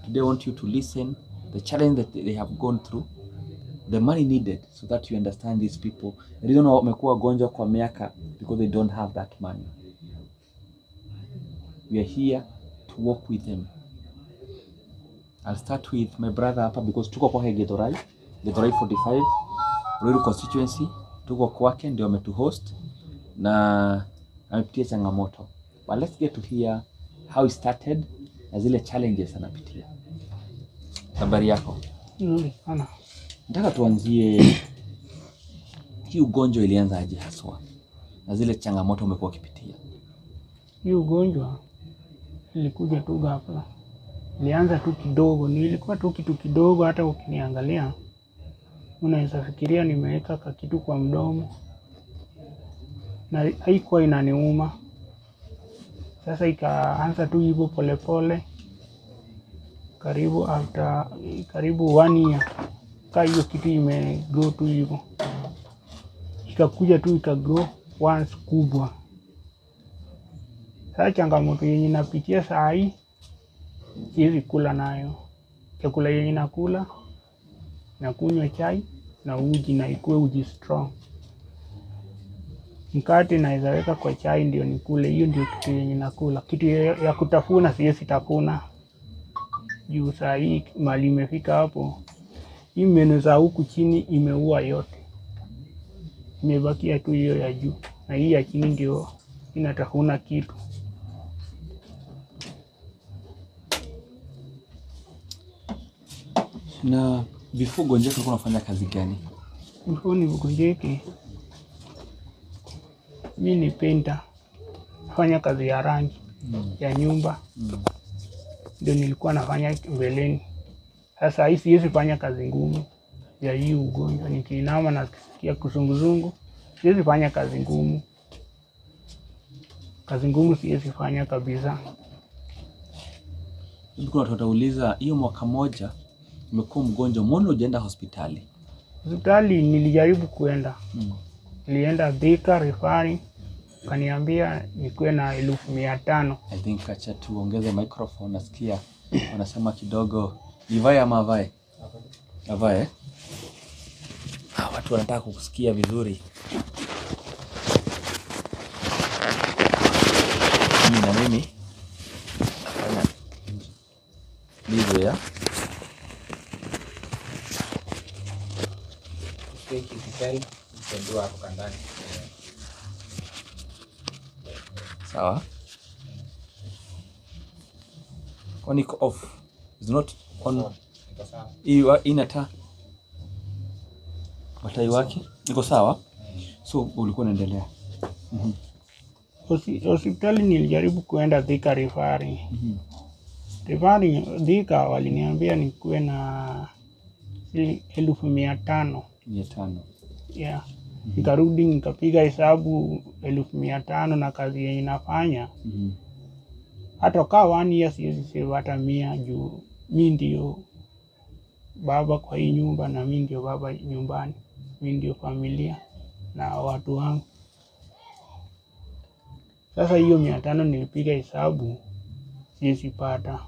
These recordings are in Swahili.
Today I want you to listen the challenge that they have gone through, the money needed so that you understand these people. The reason wamekuwa wagonjwa kwa miaka because they don't have that money. We are here to walk with them. I'll start with my brother hapa because tuko kwake Githurai 45 Ruiru constituency, tuko kwake ndio ametuhost na amepitia changamoto. But let's get to hear how he started na zile challenges anapitia. Habari yako? Sana. Nataka tuanzie hii ugonjwa ilianza aje haswa na zile changamoto umekuwa ukipitia. Hii ugonjwa ilikuja tu ghafla. Ilianza tu kidogo, nilikuwa tu kitu kidogo, hata ukiniangalia unaweza fikiria nimeweka kitu kwa mdomo na haikuwa inaniuma. Sasa ikaanza tu hivyo polepole, karibu 1 year hiyo kitu imegrow tu hivyo, ikakuja tu ikagrow once kubwa. Sasa changamoto yenye napitia saa hii, siwezi kula nayo. Chakula yenye nakula, nakunywa chai na uji, na ikuwe uji strong. Mkate naweza weka kwa chai ndio nikule, hiyo ndio kitu yenye nakula. Kitu ya kutafuna siwezi tafuna. Juu saa hii mali imefika hapo, hii meno za huku chini imeua yote. Imebakia tu hiyo ya juu, na hii ya chini ndio inatafuna kitu. Na before ugonjwa ulikuwa unafanya kazi gani? Before nigonjeke, mimi ni painter. Nafanya kazi ya rangi ya nyumba. Ndio nilikuwa nafanya mbeleni. Sasa hii siwezi fanya kazi ngumu ya hii ugonjwa. Nikiinama nasikia kuzunguzungu, siwezi fanya kazi ngumu. Kazi ngumu siwezi fanya kabisa. Nilikuwa natauliza hiyo mwaka moja umekuwa mgonjwa, mbona hujaenda hospitali? Hospitali nilijaribu kuenda. Nilienda Thika referring, kaniambia nikuwe na 1500. I think acha tuongeze microphone, nasikia wanasema kidogo nivae ama avae? Avae. Watu wanataka kukusikia vizuri. Mimi nafanya ndivyo ya sawa. On iko off, is not on. Hiyo inata watai wake iko sawa. So ulikuwa unaendelea. Hospitali nilijaribu kuenda Thika referring. Referring Thika waliniambia nikuwe na 1500. 500. Yeah. Nikarudi nikapiga hesabu 1500 na kazi yenye nafanya. Hata kaa 1 year siwezi save hata 100 juu mimi ndio baba kwa hii nyumba na mimi ndio baba nyumbani. Mimi ndio familia na watu wangu. Sasa hiyo 500 nilipiga hesabu siwezi pata.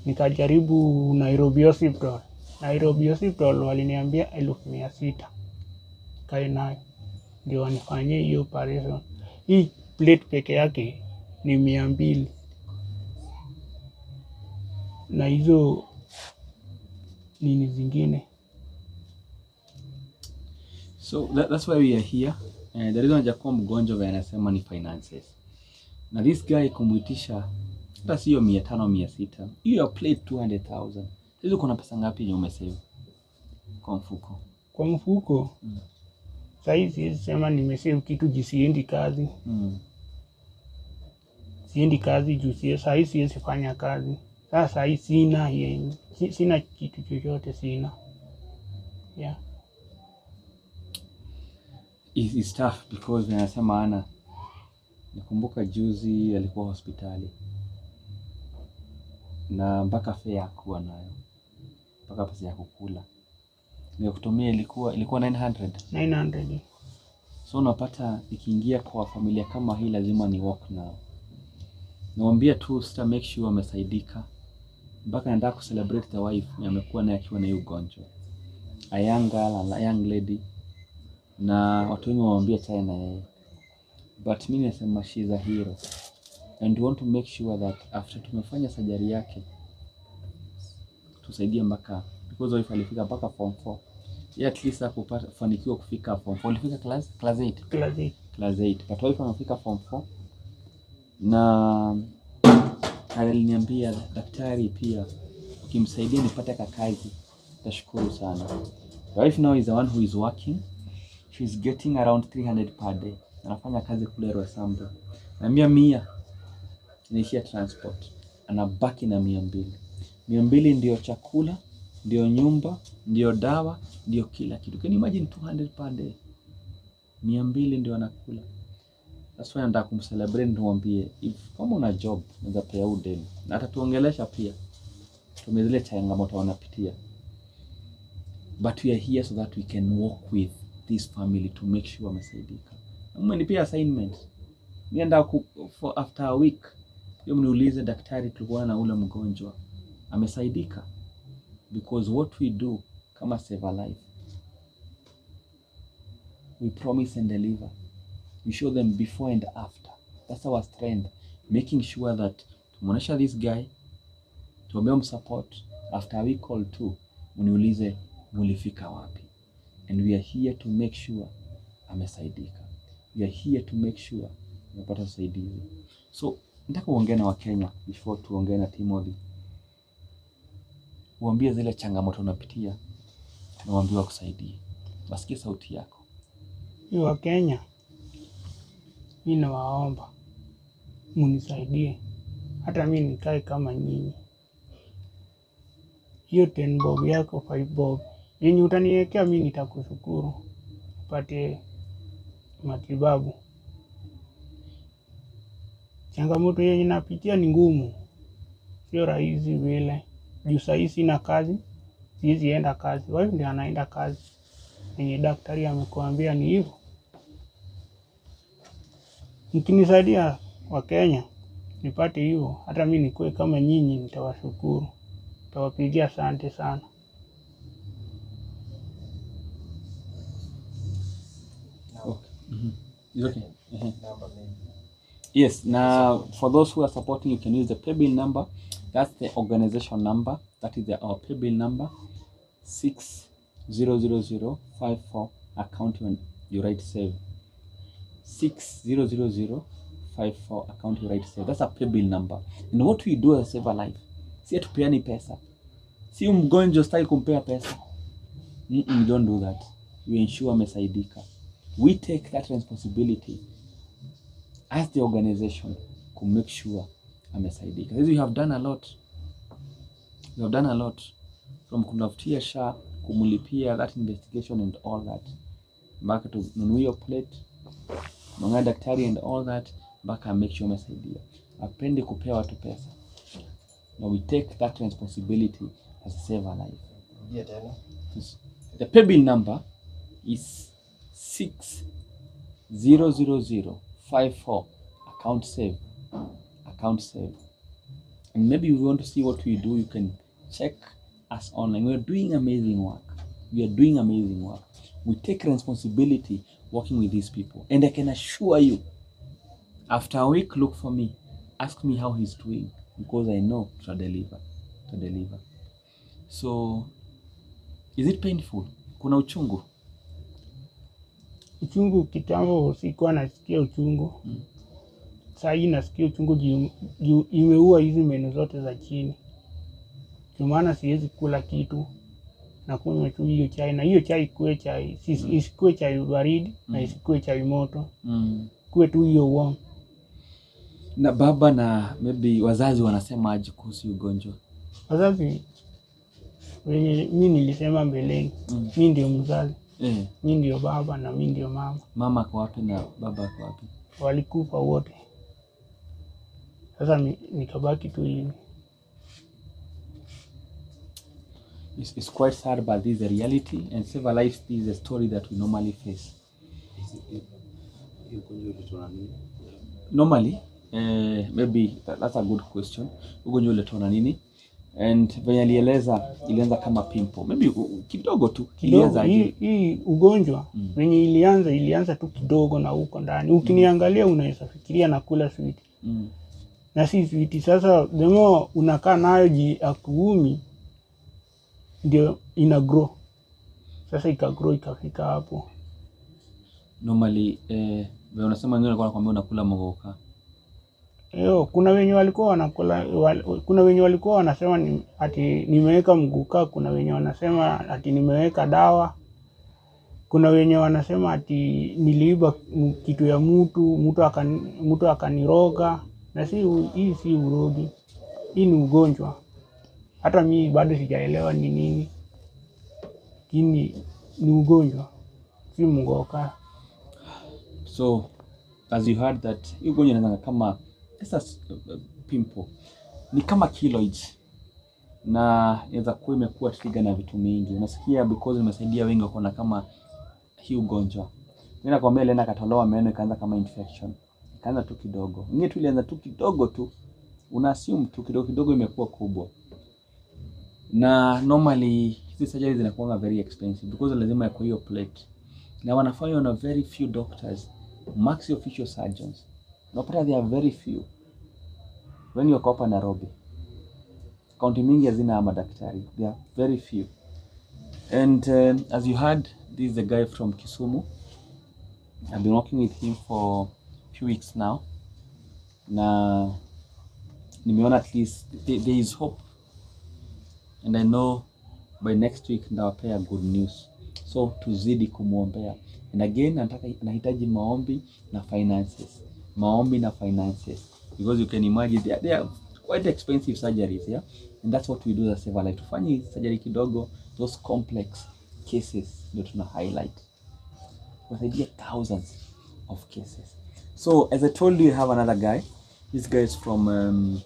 Nikajaribu Nairobi Hospital. Nairobi Hospital waliniambia 1600. Kae nayo ndio wanifanyie hiyo operation. Hii plate peke yake ni 200. Na hizo nini zingine. So that's why we are here. The reason hajakuwa mgonjwa vile anasema ni finances. Na this guy kumuitisha hata sio 500 600. Hiyo plate 200,000. Hizo kuna pesa ngapi yenye umesave kwa mfuko? Kwa mfuko? Sasa hizi sema nimesave kitu juu siendi kazi. Siendi kazi juu sasa hizi siwezi fanya kazi. Sasa hii sina kitu chochote sina. Yeah. It's tough because anasema ana nakumbuka juzi alikuwa hospitali na mpaka fare hakuwa nayo, mpaka pesa ya kukula nikutumia ilikuwa 900. So unapata ikiingia kwa familia kama hii lazima ni walk nao. Naambia tu sita make sure wamesaidika mpaka nataka ku celebrate the wife amekuwa naye akiwa na hiyo ugonjwa, a young girl, a young lady, na watu wengi wamwambia chai na yeye, but mimi nasema she is a hero and we want to make sure that after tumefanya surgery yake tusaidie mpaka, because wife alifika mpaka form 4, yeye at least akupata fanikiwa kufika form 4, alifika class 8, but wife amefika form 4 na aliniambia daktari, pia ukimsaidia nipate kazi tashukuru sana. The wife now is the one who is working. She's getting around 300 per day. Anafanya kazi kule Rosambu. Na 100 inaishia transport. Anabaki na 200. 200 ndio chakula, ndio nyumba, ndio dawa, ndio kila kitu. Can you imagine 200 per day? 200 ndio anakula. That's why nataka kumcelebrate, nimwambie if kama una job unaweza pay out deni. Na atatuongelesha pia. Tumezile changamoto wanapitia. But we are here so that we can work with this family to make sure wamesaidika. Mmenipea assignment. Nienda for after a week. Hiyo mniulize daktari, tulikuwa na ule mgonjwa amesaidika, because what we do kama Save a Life, we promise and deliver. We show them before and after. That's our strength, making sure that tumonesha this guy, tuombe support after a week or 2, mniulize mulifika wapi, and we are here to make sure amesaidika. We are here to make sure amepata usaidizi. So nataka kuongea na Wakenya before tuongee na Timothy. Uambie zile changamoto unapitia na uambie wakusaidie. Wasikie sauti yako. Ni Wakenya, mimi nawaomba munisaidie, hata mimi nikae kama nyinyi. Hiyo 10 bob yako 5 bob yenye utaniwekea mimi nitakushukuru, upate matibabu. Changamoto yenye napitia ni ngumu, sio rahisi vile. Juu sasa sina kazi, siwezi enda kazi. Wewe ndiye anaenda kazi, yenye daktari amekuambia ni hivyo. Mkinisaidia Wakenya nipate hivyo, hata mimi nikuwe kama nyinyi, nitawashukuru. Nitawapigia asante sana. Okay. It's okay. Yes, now for those who are supporting, you can use the paybill number. That's the organization number. That is our paybill number, 600054, account when you write save. 600054, account you write save. That's a paybill number. And what we do as Save a Life, si atupeani pesa. Si mgonjwa style kumpea pesa. We don't do that. We ensure amesaidika. We take that responsibility as the organization to make sure amesaidika. We have done a lot. We have done a lot, from kumtafutia SHA, kumulipia that investigation and all that, mpaka tununue your plate, mwangalia daktari and all that, mpaka make sure amesaidia. Apende kupea watu pesa. Now we take that responsibility as Save a Life. Yeah, tena. The paybill number is 600054, account save. Account save. And maybe you want to see what we do, you can check us online. We are doing amazing work. We are doing amazing work. We take responsibility working with these people. And I can assure you, after a week, look for me. Ask me how he's doing, because I know to deliver. So, is it painful? Kuna uchungu? Uchungu kitambo sikuwa nasikia uchungu. Sasa hii nasikia uchungu juu imeua hizi meno zote za chini. Kwa maana siwezi kula kitu, na kunywa tu hiyo chai, na hiyo chai kuwe chai, isikuwe chai baridi na isikuwe chai moto. Kuwe tu hiyo warm. Na baba na maybe wazazi wanasema aje kuhusu ugonjwa? Wazazi wenye mimi nilisema mbeleni, mimi ndio mzazi. Mimi ndio baba na mimi ndio mama. Mama kwa wapi na baba kwa wapi? Walikufa wote. Sasa nikabaki tu hivi. It's quite sad, but this is the reality, and Save a Life is a story that we normally face. Normally, maybe that's a good question. Ugonjwa uletwa na nini? And venye alieleza ilianza kama pimple. Maybe kidogo tu ilianza aje. Hii ugonjwa venye ilianza tu kidogo na huko ndani. Ukiniangalia unaweza fikiria nakula sweet. Na si sweet. Sasa demo unakaa nayo akuumi ndio ina grow. Sasa ikagrow ikafika hapo. Normally wewe unasema nini alikuwa anakuambia unakula mogoka? Kuna wenye walikuwa wanakula, kuna wenye walikuwa wanasema ati nimeweka mguka, kuna wenye wanasema ati nimeweka dawa, kuna wenye wanasema ati niliiba kitu ya mtu akaniroga. Na hii si urogi, hii ni ugonjwa. Hata mimi bado sijaelewa ni nini, lakini ni ugonjwa, si mguka. So as you heard that hii ugonjwa inaanza kama pimple, ni kama keloids, na inaweza kuwa imekuwa trigger na vitu mingi. Unasikia because nimesaidia wengi wako na kama hii ugonjwa. Mimi nakwambia Lena katolewa meno ikaanza kama infection. Ikaanza tu kidogo. Ngine tu ilianza tu kidogo tu. Una assume tu kidogo kidogo imekuwa kubwa. Na normally hizi surgeries zinakuwa very expensive because lazima ya kwa hiyo plate. Na wanafanywa na very few doctors, maxi official surgeons. Unapata they are very few. Wengi wako hapa Nairobi. Kaunti mingi hazina madaktari. They are very few. And as you heard, this is the guy from Kisumu. I've been working with him for a few weeks now. Na nimeona at least there is hope. And I know by next week ndawapea good news. So tuzidi kumuombea. And again nahitaji maombi na finances. Maombi na finances. Because you can imagine they are quite expensive surgeries, yeah? And that's what we do as Save a Life. Tufanye surgery kidogo, those complex cases ndio tuna highlight. Tunasaidia thousands of cases. So as I told you, I have another guy. This guy is from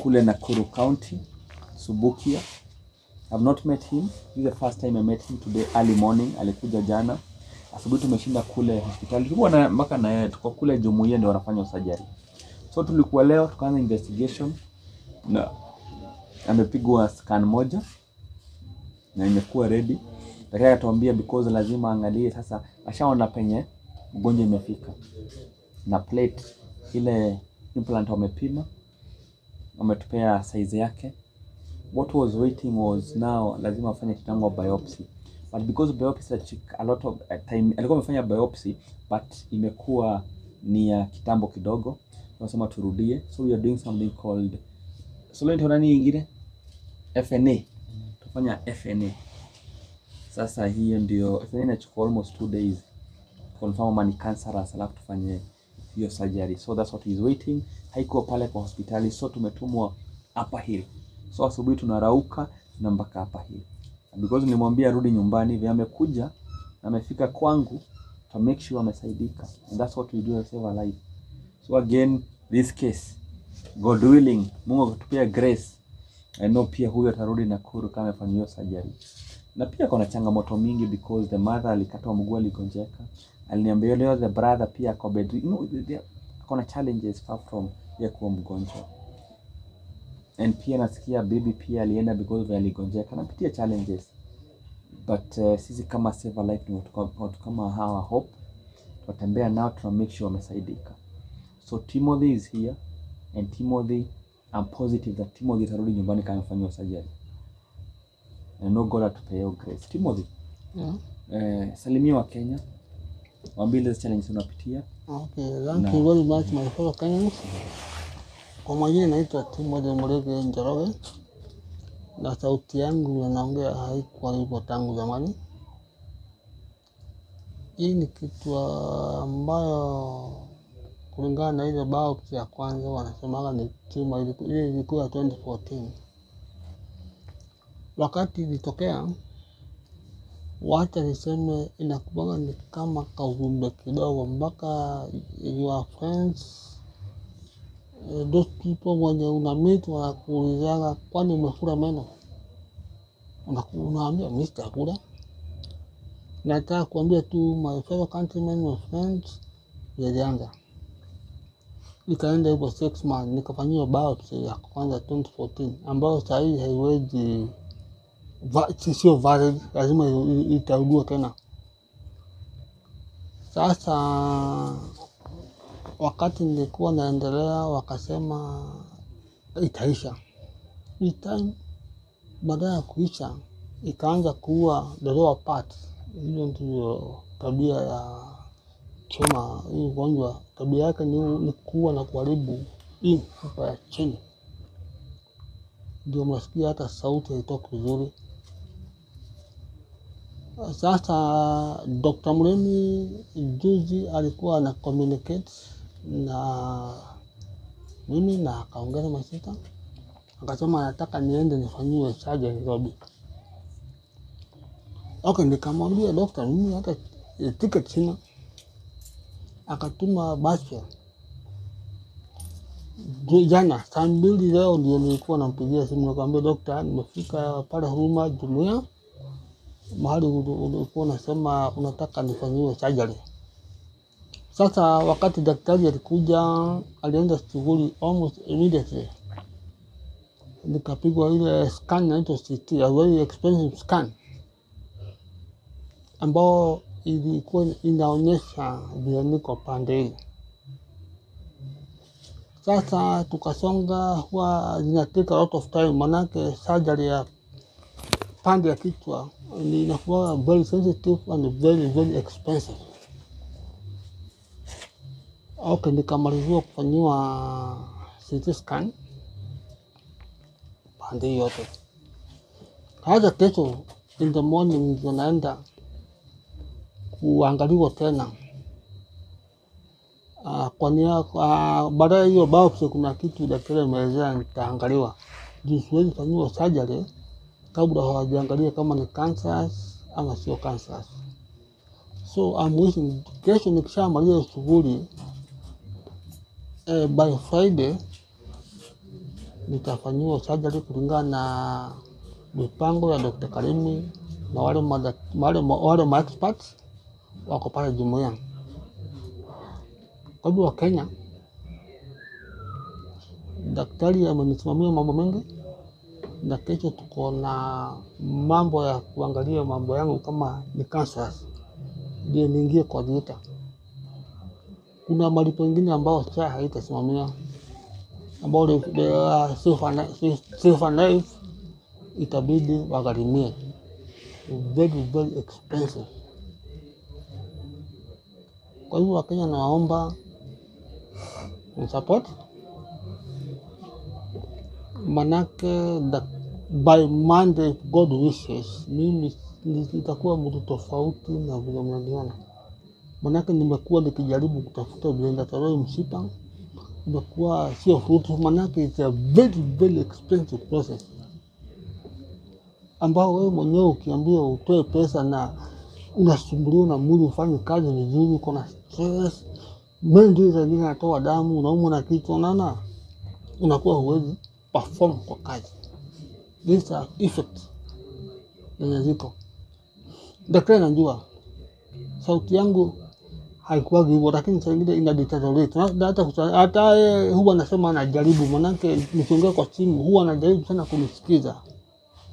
kule Nakuru County, Subukia. I've not met him. This is the first time I met him today early morning. Alikuja jana. Asubuhi tumeshinda kule hospitali. Tulikuwa na mpaka na yeye tuko kule Jumuiya ndio wanafanya surgery. So tulikuwa leo tukaanza investigation na amepigwa scan moja na imekuwa ready. Daktari atuambia because lazima angalie sasa ashaona penye mgonjwa imefika. Na plate ile implant wamepima, wametupea size yake. What was waiting was now lazima afanye kitango biopsy. But because biopsy a lot of time alikuwa amefanya biopsy but imekuwa ni ya kitambo kidogo. Tunasema turudie. So we are doing something called nani ingine? FNA. Tufanya FNA. Sasa hiyo ndio FNA inachukua almost 2 days. Confirm ni cancerous alafu tufanye hiyo surgery. So that's what is waiting. Haiko pale kwa hospitali, so tumetumwa Upper Hill. So asubuhi tunarauka na mpaka Upper Hill. Because nilimwambia arudi nyumbani, vile amekuja na amefika kwangu, to make sure amesaidika. And that's what we do at Save a Life. So again, this case, God willing, Mungu akitupia grace, I know pia huyo atarudi Nakuru kama amefanyiwa surgery. Na pia kuna changamoto mingi because the mother alikatwa mguu, aligonjeka. Aliniambia leo the brother pia kwa bed. Kuna challenges far from ya kuwa mgonjwa. And pia nasikia baby pia alienda because aligonjeka. Napitia challenges. But sisi kama Save a Life ni watu kama hawa hope. Tutembea nao, tuna make sure wamesaidika. So Timothy is here, and Timothy, I'm positive that Timothy atarudi nyumbani kama amefanywa surgery. And no God atupe hiyo grace. Timothy. Salimia wa Kenya. Waambie ile challenge unapitia. Okay, thank you very much my fellow Kenyans. Kwa majina naitwa Timothy Murege Njoroge. Na sauti yangu naongea haikuwa hivyo tangu zamani. Hii ni kitu ambayo kulingana na ile biopsy ya kwanza wanasemaga ni tumor ilikuwa 2014. Wakati ilitokea, wacha niseme inakuwa ni kama kauvimbe kidogo, mpaka your friends, those people wenye unameet wanakuulizaga kwani umefura meno. Unaambia mimi sitakula. Nataka kuambia tu my fellow countrymen, my friends, yalianza. Nikaenda hivyo 6 months, nikafanyiwa biopsy ya kwanza 2014 ambayo saa hii haiwezi, sio valid, lazima itarudiwa tena. Sasa wakati nilikuwa naendelea wakasema itaisha. Hii time baada ya kuisha ikaanza kuua the lower part. Hiyo ndio tabia ya choma. Hii ugonjwa tabia yake ni kuua na kuharibu hii mfupa ya chini. Ndio mnasikia hata sauti haitoki vizuri. Sasa Dr. Muremi juzi alikuwa ana communicate na mimi na akaongea na masita. Akasema anataka niende nifanyiwe surgery Nairobi. Okay, nikamwambia daktari mimi hata ticket sina. Akatuma basi. Jana saa 2 leo ndio nilikuwa nampigia simu nikamwambia daktari nimefika pale Huruma Jumuiya. Mahali ulikuwa unasema unataka nifanyiwe surgery. Sasa wakati daktari alikuja alienda shughuli almost immediately. Nikapigwa ile scan inaitwa CT, a very expensive scan, ambao ilikuwa inaonyesha vile niko pande hii. Sasa tukasonga, huwa zina take a lot of time, manake surgery ya pande ya kichwa inakuwa very sensitive and very expensive. Okay, nikamaliziwa kufanyiwa CT scan pande yote. Hata kesho in the morning ndio naenda kuangaliwa tena. Baada hiyo biopsy kuna kitu daktari ameelezea nitaangaliwa. Siwezi fanyiwa surgery kabla hawajaangalia kama ni cancer ama sio cancer. So I'm waiting. Kesho nikishamaliza shughuli by Friday nitafanyiwa surgery kulingana na mipango ya Dr. Karimi na wale ma experts wako pale Jumuiya. Kwa hivyo Kenya daktari amenisimamia mambo mengi, na kesho tuko na mambo ya kuangalia mambo yangu kama ni cancer ndio niingie kwa dieta. Kuna malipo mengine ambao sasa haitasimamia, ambao safe life itabidi wagharimie. Very expensive. Kwa hivyo Wakenya nawaomba support, manake by Monday God wishes mimi nitakuwa mtu tofauti na vile mnaniona. Manake nimekuwa nikijaribu kutafuta vile nitatoa mshipa, imekuwa sio fruitful, manake it's a very expensive process, ambao wewe mwenyewe ukiambiwa utoe pesa na unasumbuliwa na mwili ufanye kazi vizuri, kuna stress, mengi zingine natoa damu, unaumwa na kichwa, unakuwa huwezi perform kwa kazi. These are effects yenye ziko. Daktari anajua sauti yangu haikuwa hivyo, lakini saa ingine ina deteriorate. Hata huwa anasema anajaribu, manake nikiongea kwa simu huwa anajaribu sana kunisikiza.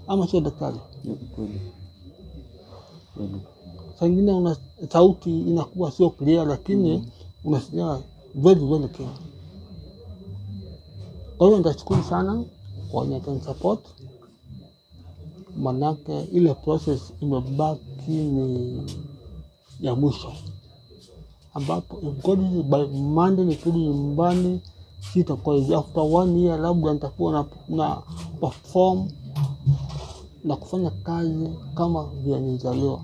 Ama sio daktari? Kweli. Saa ingine sauti inakuwa sio clear, lakini unasikia very clear. Kwa hiyo nitashukuru sana kwa wenye support, manake ile process imebaki ni ya mwisho, ambapo God by Monday nikirudi nyumbani sitakuwa after 1 year labda nitakuwa na perform na kufanya kazi kama vile nilizaliwa.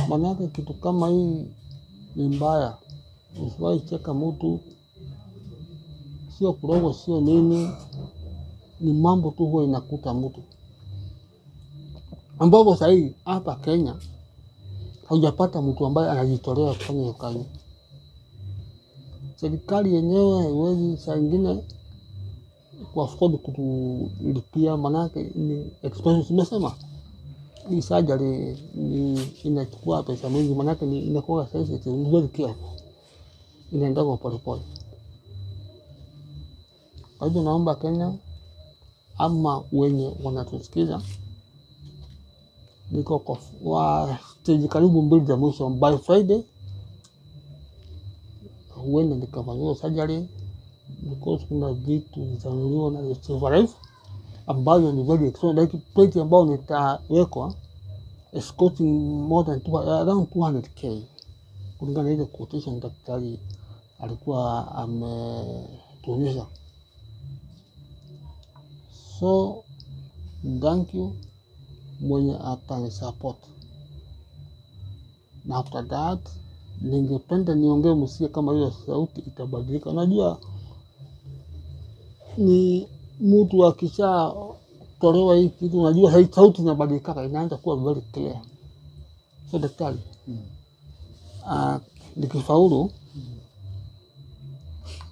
Manake kitu kama hii ni mbaya. Usiwahi cheka mtu, sio kurogo, sio nini, ni mambo tu huwa inakuta mtu. Ambapo sasa hii hapa Kenya haujapata mtu ambaye anajitolea kufanya hiyo kazi. Serikali yenyewe haiwezi saa ingine kwa afford kulipia, manake ni expensive. Nimesema hii surgery inachukua pesa mingi, manake inakuwa sensitive, ni very careful, inaenda kwa polepole. Kwa hivyo naomba Kenya ama wenye wanatusikiza, niko kwa stage karibu 2 za mwisho. By Friday huenda nikafanyiwa surgery, because kuna vitu zitanunuliwa na Revive Life ambayo ni very expensive, like plate ambayo nitawekwa is costing more than around 200k kulingana na ile quotation daktari alikuwa ametuonyesha. So thank you mwenye atani support, na after that ningependa niongee msikie kama hiyo sauti itabadilika. Unajua ni mtu akisha tolewa hii kitu, unajua hii sauti inabadilika, inaanza kuwa very clear. So daktari, nikifaulu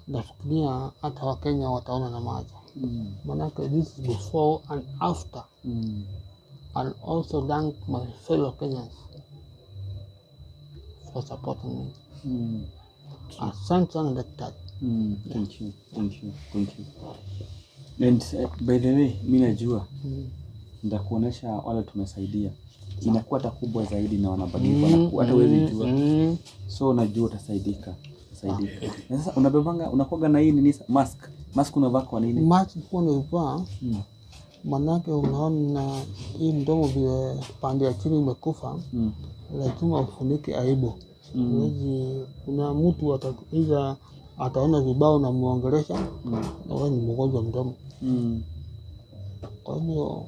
nafikiria hata Wakenya wataona na macho. Manake this is before and after. I'll also thank my fellow Kenyans for supporting me. Asante sana daktari. Thank you. And by the way, mimi najua nitakuonesha wale tumesaidia inakuwa takubwa zaidi na wanabadilika hata wewe jua. So najua utasaidika. Na sasa unabebanga unakoga na hii nini mask unavaa kwa nini? Mask kwa nilivaa manake unaona hii mdomo vile pande ya chini imekufa, lazima ufunike aibu. Kuna mtu ataona vibao na muongelesha na wewe ni mgonjwa mdomo. Kwa hivyo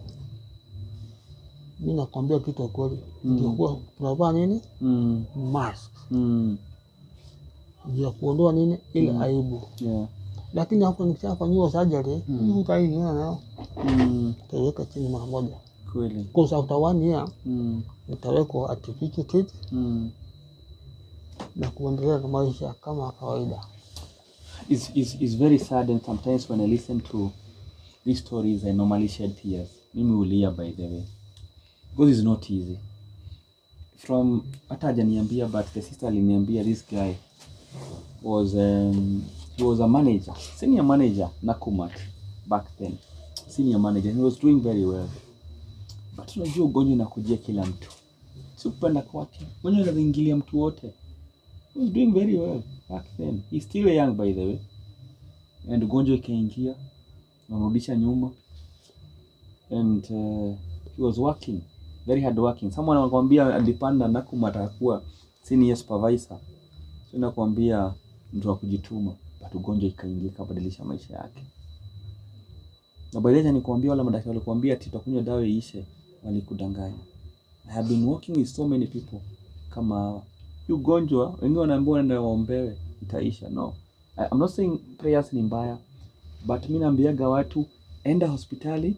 mimi nakwambia kitu kweli, ndio tunavaa nini? Mask. Ndio kuondoa nini ile aibu. Lakini hapo nikishafanywa surgery, utaingia nao. Taweka chini mara moja. Kweli. Kwa sababu after 1 year nitawekwa artificial teeth na kuendelea na maisha kama kawaida. It's very sad, and sometimes when I listen to these stories I normally shed tears. Mimi ulia, by the way, because it's not easy. From hata hajaniambia, but the sister aliniambia this guy was he was a manager, senior manager Nakumatt back then, senior manager. He was doing very well, but unajua ugonjwa unakujia kila mtu, si kupenda kwake, ugonjwa unaingilia mtu wote. He was doing very well back then. He's still young, by the way, and ugonjwa ikaingia unarudisha nyuma, and he was working very hard working. Someone anakuambia alipanda Nakumatt atakuwa senior supervisor, so nakwambia mtu wa kujituma, but ugonjwa ikaingia kabadilisha maisha yake. Na baadaye nikwambia wala madaktari walikwambia ati tutakunywa dawa iishe, walikudanganya. I have been working with so many people kama ugonjwa wengine wanaambiwa nenda waombewe itaisha. No, I'm not saying prayers ni mbaya, but mimi naambiaga watu enda hospitali,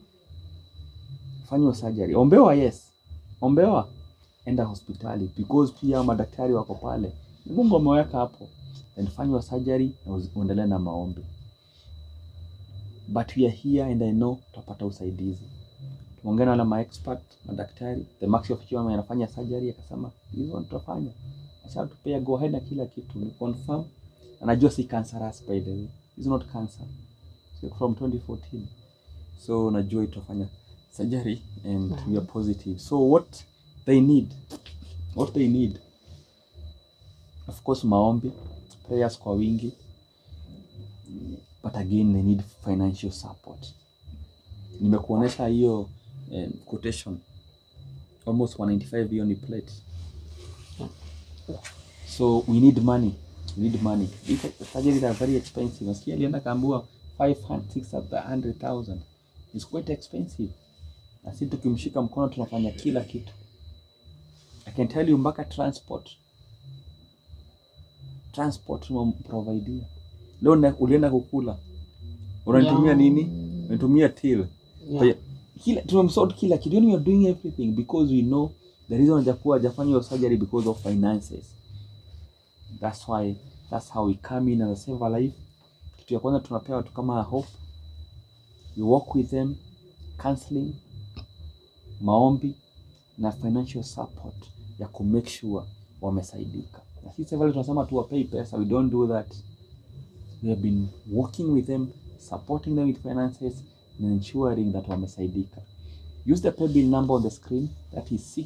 fanywa surgery, ombewa, yes, ombewa, enda hospitali, because pia madaktari wako pale, Mungu ameweka hapo, and fanywa surgery na uendelee na maombi. But we are here and I know tutapata usaidizi. Tumeongea na wale expert madaktari, the max of chama anafanya surgery, akasema hizo tutafanya, acha tupea go ahead na kila kitu ni confirm. Anajua si cancerous, by the way, it's not cancer, so from 2014, so najua itafanya surgery and we are positive. So what they need, of course maombi, prayers kwa wingi, but again they need financial support. Nimekuonesha hiyo quotation almost 195 hiyo ni plate. So we need money. These surgeries are very expensive. Nasikia alienda kaambua 500,000-600,000. It's quite expensive. Na sisi tukimshika mkono tunafanya kila kitu. I can tell you mpaka transport tunamprovide. Leo ulienda kukula, unanitumia nini? Unanitumia till. Kila tumemsort kila kitu. We are doing everything because we know the reason hajafanya your surgery because of finances. That's how we come in and save a life. Kitu ya kwanza tunapea watu kama hope. You walk with them, counseling, maombi, na financial support ya ku make sure wamesaidika. Na sisi vile tunasema tuwapei pesa, we don't do that. We have been working with them, supporting them with finances and ensuring that wamesaidika. Use the paybill number on the screen, that is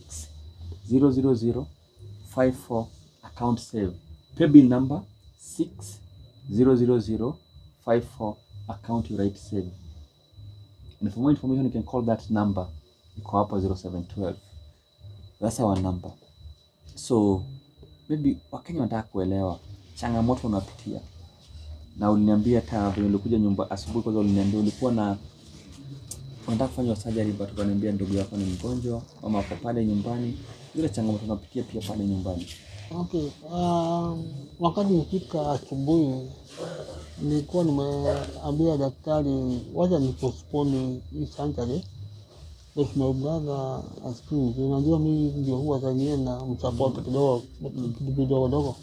600054 account save. Paybill number 600054 account you write save. And for more information you can call that number. Iko hapo 0712. That's our number. So maybe Wakenya wanataka kuelewa changamoto unapitia. Na uliniambia hata vile ulikuja nyumba asubuhi, kwanza uliniambia ulikuwa na unataka kufanya surgery, but ukaniambia ndugu yako ni mgonjwa, mama hapo pale nyumbani. Ile changamoto unapitia pia pale nyumbani. Okay, wakati nifika asubuhi nilikuwa nimeambia daktari wacha ni postpone hii surgery. But my brother asked, unajua mimi ndio huwa zania na msupport kidogo.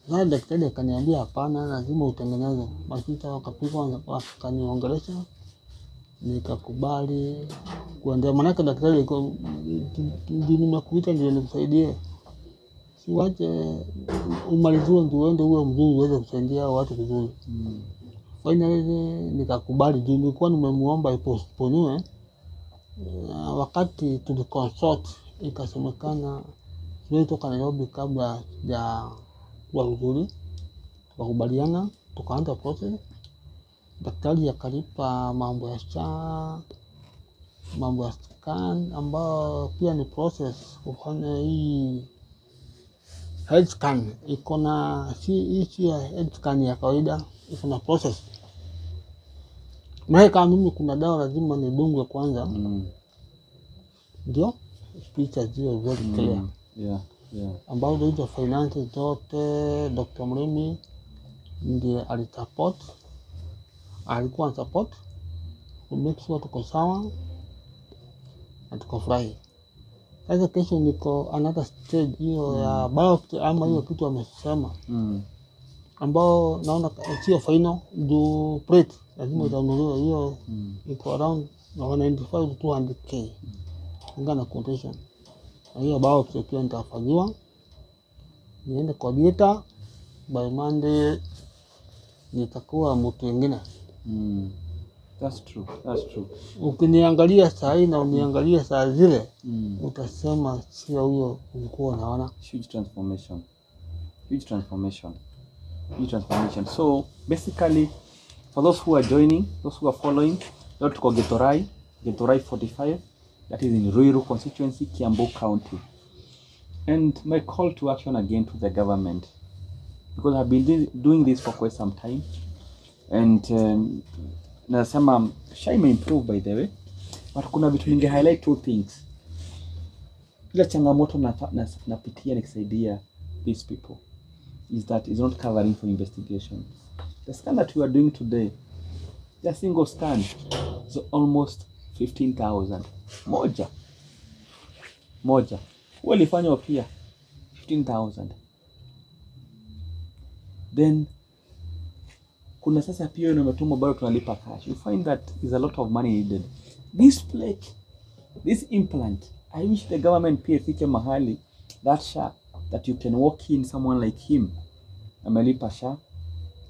Na daktari akaniambia hapana, lazima utengeneze. Mafuta wakapigwa wakaniongelesha, nikakubali kuendelea. Maana daktari ndio nimekuita ndio nikusaidie. Siwache umaliziwe ndio uende uwe mzuri uweze kusaidia watu vizuri. Finally nikakubali, ndio nilikuwa nimemuomba ipostpone. Wakati tuliconsult ikasemekana tulitoka Nairobi kabla ya kuwa vizuri, tukakubaliana, tukaanza process. Daktari akalipa mambo ya SHA, mambo ya scan, ambao pia ni process kufanya hii health scan. Iko na si health scan ya kawaida, iko na process. Maana kama mimi kuna dawa lazima nidungwe kwanza. Ndio picha zio very clear. Ambao hizo finance zote Dr. Mremi ndiye alikuwa support to make sure tuko sawa na tuko furahi. Sasa kesho niko another stage hiyo ya biopsy ama hiyo kitu amesema. Ambao naona sio final do plate lazima itanunuliwa hiyo. Iko around 195 to 200k ngana quotation. Na hiyo biopsy pia nitafanyiwa, niende kwa dieta, by Monday nitakuwa mtu mwingine. That's true. Ukiniangalia saa hii na uniangalia saa zile, utasema sio huyo ulikuwa unaona. Huge transformation. So basically, for those who are joining, those who are following, leo tuko Githurai 45, that is in Ruiru constituency, Kiambu County. And my call to action again to the government, because I've been doing this for quite some time, and nasema SHA may improve by the way, but kuna vitu ninge highlight two things. Ile changamoto napitia nikisaidia these people is that it's not covering for investigation. The scan that we are doing today, the single scan is almost 15,000. Moja. Walifanya pia 15,000. Then kuna sasa pia unametuma bado tunalipa cash. You find that is a lot of money needed. This plate, this implant, I wish the government pia ifike mahali that SHA, that you can walk in someone like him amelipa SHA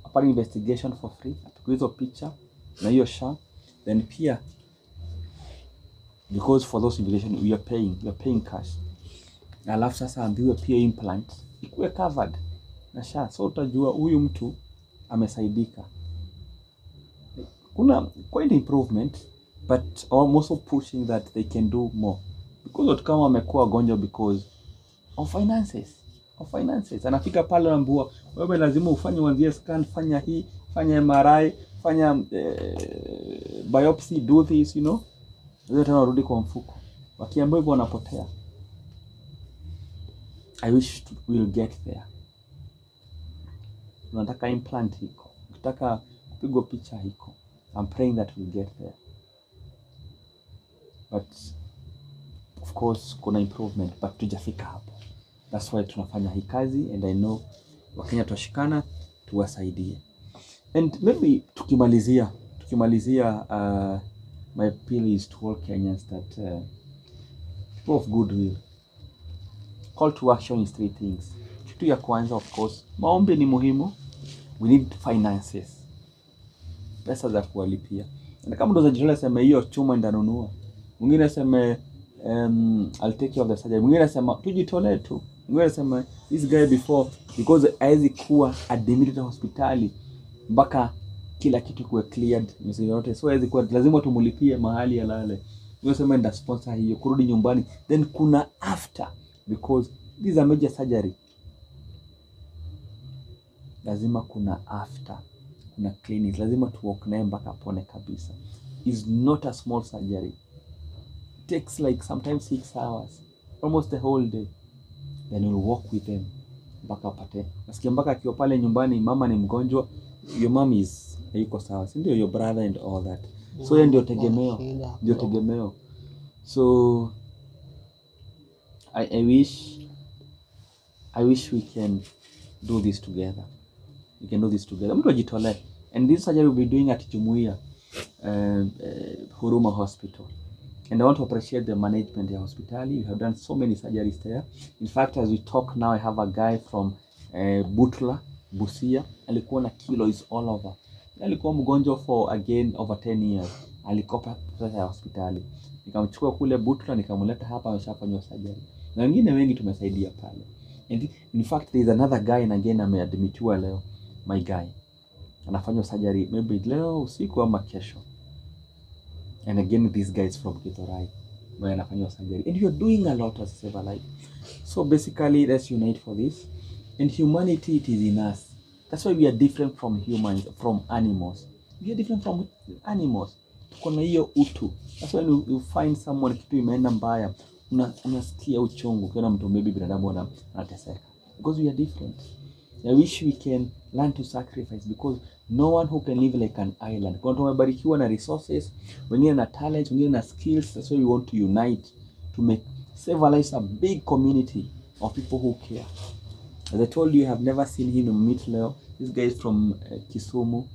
upon investigation for free, atukue hizo picha na hiyo SHA, then pia because for those investigation we are paying cash. Alafu sasa ambiwe pia implant ikuwe covered na SHA, so utajua huyu mtu amesaidika. Kuna quite improvement, but I'm also pushing that they can do more, because watu kama wamekuwa gonjwa because of finances. Anafika pale anambua wewe lazima ufanye uanzie scan, fanya hii, fanya MRI, fanya biopsy, do this, you know. Wewe tena urudi kwa mfuko. Wakiambiwa hivyo wanapotea. I wish we'll get there. Unataka implant hiko, ukitaka kupigwa picha hiko. I'm praying that we'll get there. But of course kuna improvement, but tujafika hapo. That's why tunafanya hii kazi, and I know Wakenya tushikana tuwasaidie. And maybe tukimalizia my appeal is to all Kenyans that people of goodwill. Call to action is 3 things. Kitu ya kwanza, of course, maombi ni muhimu. We need finances, pesa za kuwalipia. Na kama ndo zajitolea sema hiyo chuma ndanunua, mwingine sema I'll take care of the surgery, mwingine sema tujitolee tu, mwingine sema this guy before because haizi kuwa admitted hospitali mpaka kila kitu kuwe cleared mzee yote, so haizi kuwa lazima tumulipie mahali alale. Mwingine sema nda sponsor hiyo kurudi nyumbani. Then kuna after, because this is a major surgery, lazima kuna after, kuna clinic, lazima tuwalk naye mpaka pone kabisa. Is not a small surgery. It takes like sometimes 6 hours, almost the whole day. Then you'll walk with them mpaka pate. Nasikia mpaka akiwa pale nyumbani, mama ni mgonjwa, your mom is hayuko sawa, si ndio? Your brother and all that. So yeye ndio tegemeo, ndio tegemeo. So I wish we can do this together. We can do this together. Mtu ajitolee. And this surgery we'll be doing at Jumuiya Huruma Hospital. And I want to appreciate the management ya hospitali. We have done so many surgeries there. In fact, as we talk now, I have a guy from Butula, Busia. Alikuwa na kilos all over. Alikuwa mgonjwa for again over 10 years. Alikopa pesa ya hospitali. Nikamchukua kule Butula, nikamleta hapa, ameshafanywa surgery. Na wengine wengi tumesaidia pale. And in fact, there is another guy and again ameadmitiwa leo. My guy anafanywa surgery maybe leo usiku ama kesho. And again, this guy is from Githurai, where anafanywa surgery. And you're doing a lot to save a life. So basically, let's unite for this. And humanity, it is in us. That's why we are different from humans, from animals. We are different from animals. Tuko na hiyo utu. That's why you find someone kitu imeenda mbaya, unasikia uchungu kwa mtu maybe binadamu anateseka. Because we are different. I wish we can learn to sacrifice, because no one who can live like an island. Kwa tumebarikiwa na resources, wengine na talent, wengine na skills. That's why we want to unite to make save our lives, a big community of people who care. As I told you, I have never seen him meet leo. This guy is from Kisumu.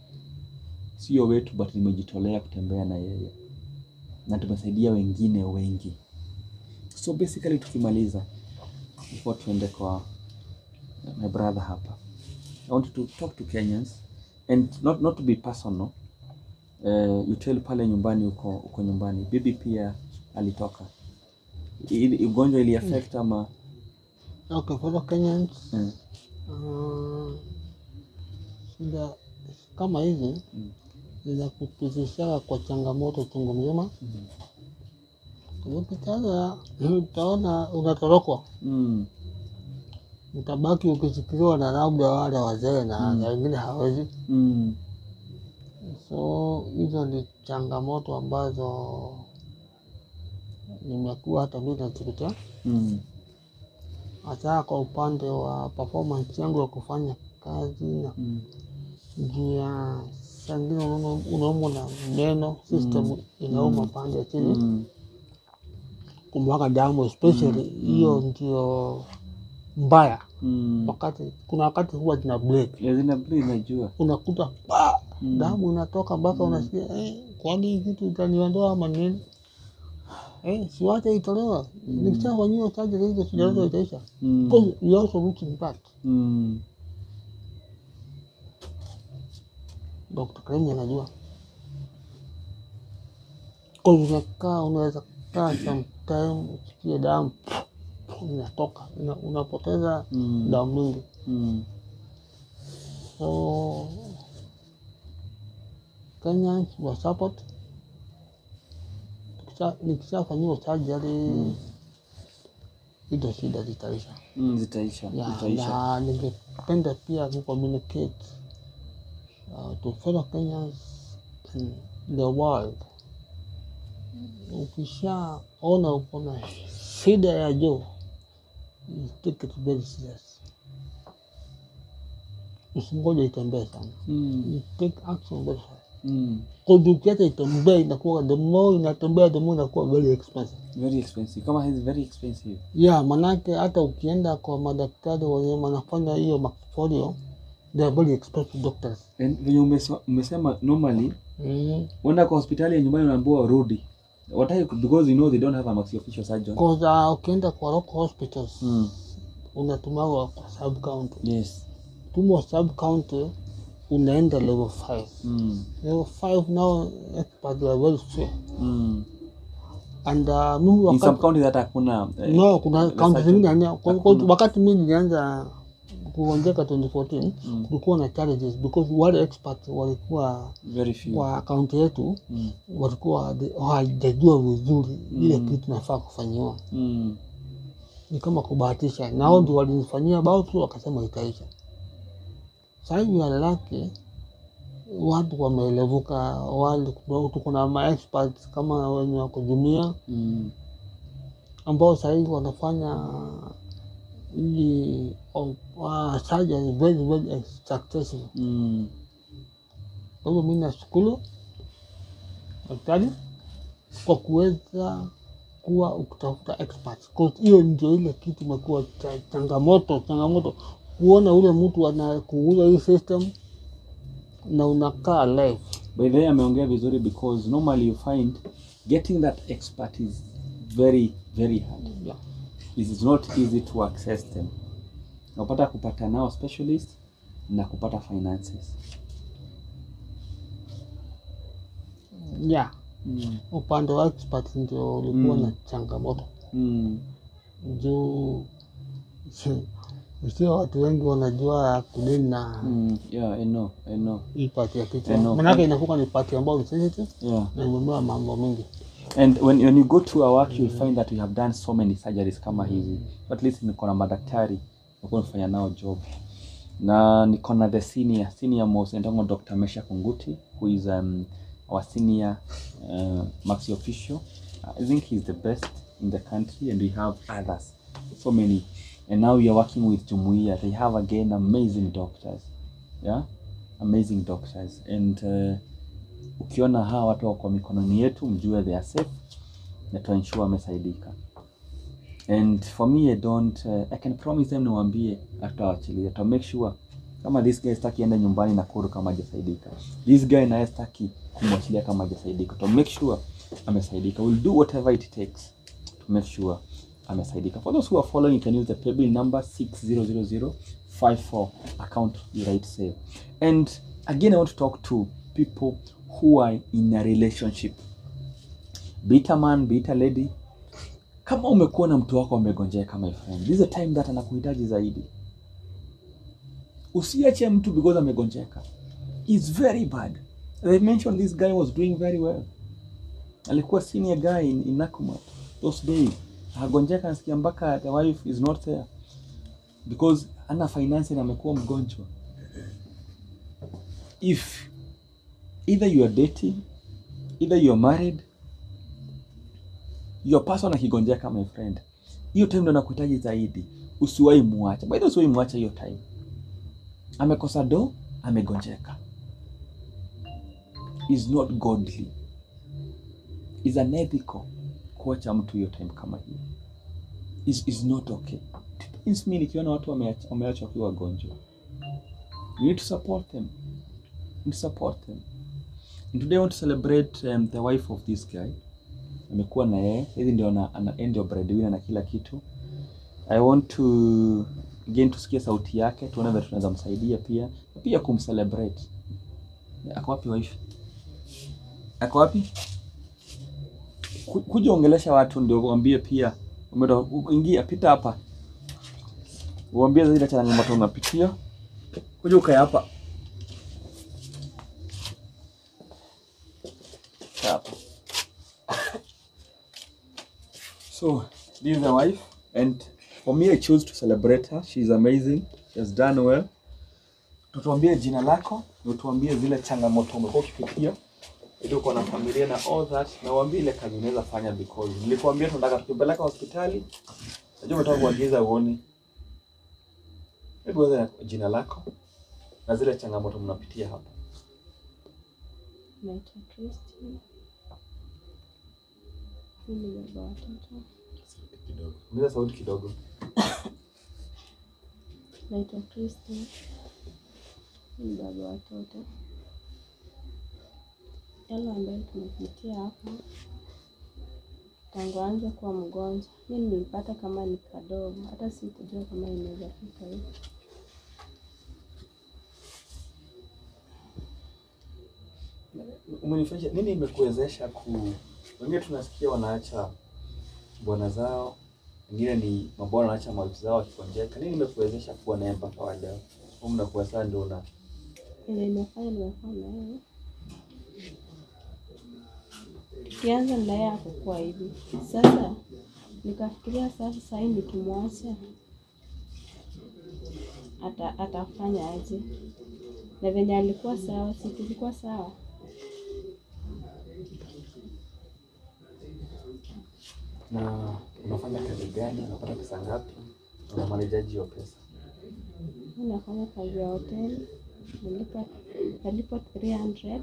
Sio wetu, but nimejitolea kutembea na yeye. Na tumesaidia wengine wengi. So basically tukimaliza, before tuende kwa my brother hapa, I want to talk to Kenyans and not to be personal. You tell pale nyumbani uko nyumbani, bibi pia alitoka. Ugonjwa ili affect ama? Okay, for the Kenyans, shida kama hizi zinakupitisha kwa changamoto chungu mzima. Ukitaka utaona unatorokwa. Utabaki ukishikiliwa na labda wale wazee na wengine hawezi. So hizo ni changamoto ambazo nimekuwa hata mimi nazipitia. Hasa kwa upande wa performance yangu ya kufanya kazi na njia sangine unaumwa na meno, system inauma pande ya chini. Kumwaga damu especially hiyo ndio mbaya. Kuna wakati huwa zina break. Zina break, najua. Unakuta damu inatoka mpaka unasikia kwani kitu itaniondoa ama nini? Siwache itolewa. Nikishafanywa surgery hizo sijaanza itaisha. Because you also looking back. Dr. Kremi anajua. Kwa unaweza kaa sometime usikie damu inatoka, unapoteza damu mingi. So Kenyans wa support. Nikishafanywa surgery hizo shida zitaisha. Zitaisha. Na ningependa pia kucommunicate to fellow Kenyans and the world. Ukishaona uko na shida ya juu, take it very serious. Usingoje itembee sana. You take action very fast. Ukiacha itembee inakuwa, the more inatembea the more inakuwa very expensive. Very expensive. Kama is very expensive. Yeah, manake hata ukienda kwa madaktari wenye wanafanya hiyo portfolio, they are very expensive doctors. And when umesema normally, unaenda kwa hospitali ya nyumbani unaambiwa rudi. What are you, because you know they don't have a maxi-official surgeon. Because ukienda kwa local hospitals Mm. unatumwa kwa sub county. Yes. Tumo sub county unaenda level 5. Mm. Level 5 now experts are very few. Mm. And mimi In some wakati counties that hakuna no kuna the county surgeon. zingine Hakuna. wakati mimi nilianza kuongeka 2014 kulikuwa na challenges because wale experts walikuwa Very few. kwa kaunti yetu walikuwa hawajajua vizuri ile kitu nafaa kufanyiwa. Mm. Ni kama kubahatisha, na hao ndio walinifanyia bautu wakasema itaisha. Sasa hivi alaki watu wameelevuka, wale tuko na ma experts kama wenye wako Jumia ambao sasa hivi wanafanya hii surgery very very successful. Kwa hivyo mimi nashukuru daktari kwa kuweza kuwa ukitafuta experts. Kwa hiyo ndio ile kitu imekuwa changamoto kuona ule mtu anakuuza hii system na unakaa live. By the way, ameongea vizuri because normally you find getting that expert is very very hard. Yeah. It is not easy to access them. Unapata kupata nao specialist na kupata finances. Yeah. Upande wa expert ndio ulikuwa na changamoto. Juu sio watu wengi wanajua kudeni na Yeah, I know. hii part ya kichwa. Maana inakuwa ni part ambayo ni sensitive. Yeah. Na imebeba mambo mengi. And when you go to our work, you'll find that we have done so many surgeries kama hizi. So at least niko na madaktari wako nafanya nao job. Na niko na the senior most and Dr. Mesha Kunguti, who is our senior maxi official. I think he's the best in the country, and we have others, so many. And now we are working with Jumuia. They have again amazing doctors. Yeah, amazing doctors. And ukiona hawa watu wako mikononi yetu, mjue they are safe na to ensure wamesaidika. And for me, I can promise them, niwaambie atawaachilia, to make sure kama this guy staki enda nyumbani Nakuru kama hajasaidika, this guy naye staki kumwachilia kama hajasaidika, to make sure amesaidika. We'll do whatever it takes to make sure amesaidika. For those who are following, you can use the paybill number 600054, account right save. And again, I want to talk to people who are in a relationship, be it a man, be it a lady. Kama umekuwa na mtu wako amegonjeka, my friend, this is a time that anakuhitaji zaidi. Usiache mtu because amegonjeka. It's very bad. They mentioned this guy was doing very well. Alikuwa senior guy in Nakumatt those days. Hagonjeka, nasikia mpaka the wife is not there because ana finance na amekuwa mgonjwa. If either you are dating, either you are married, your person akigonjeka, my friend, hiyo time ndo nakuhitaji zaidi. Usiwahi muacha. By the way, usiwahi muacha hiyo time. Amekosa do, amegonjeka. Is not godly. Is unethical kuacha mtu hiyo time kama hiyo. Is not okay. It's me nikiona watu wameacha wakiwa wagonjwa. You need to support them. And today I want to celebrate the wife of this guy. Amekuwa na yeye, hizi ndio ana end of breadwinner na kila kitu. I want to again tusikie sauti yake, tuone vile tunaweza msaidia pia kumcelebrate. Ako wapi wife? Ako wapi? Kuja ongelesha watu ndio uambie pia. Ingia pita hapa. Uambie zile changamoto unapitia. Kuja ukae hapa. Hapa. So, this is the wife, and for me I choose to celebrate her. She's amazing. She has done well. Tutuambie jina lako, tutuambie zile changamoto umekuwa ukipitia. Ndio uko na familia na all that, na uambie ile kazi unaweza fanya because nilikwambia tunataka tukupeleka hospitali. Najua unataka kuagiza uone. Hebu anza jina lako na zile changamoto mnapitia hapa. Naitwa Christine. Mimi ni baba watoto. Ongeza sauti kidogo. Naitwa Christine. Mimi ni baba watoto. Yale ambayo tumepitia hapa tangu aanze kuwa mgonjwa. Mimi nilipata kama ni kadogo, hata sikujua kama inaweza fika hivi. Umenifundisha nini? Imekuwezesha wengine tunasikia wanaacha bwana zao, wengine ni mabwana wanaacha mali zao wakikonjeka. Nini imekuwezesha kuwa naye mpaka wa leo? Mnakuwa sana ndio na Nimefanya naye. Kianza na yeye hakukuwa hivi. Sasa nikafikiria sasa hii nikimwacha atafanya aje? Na venye alikuwa sawa, si tulikuwa sawa. na unafanya kazi gani? Unapata pesa ngapi? Una manageaje hiyo pesa? Mimi nafanya kazi ya hoteli. Nalipa 300.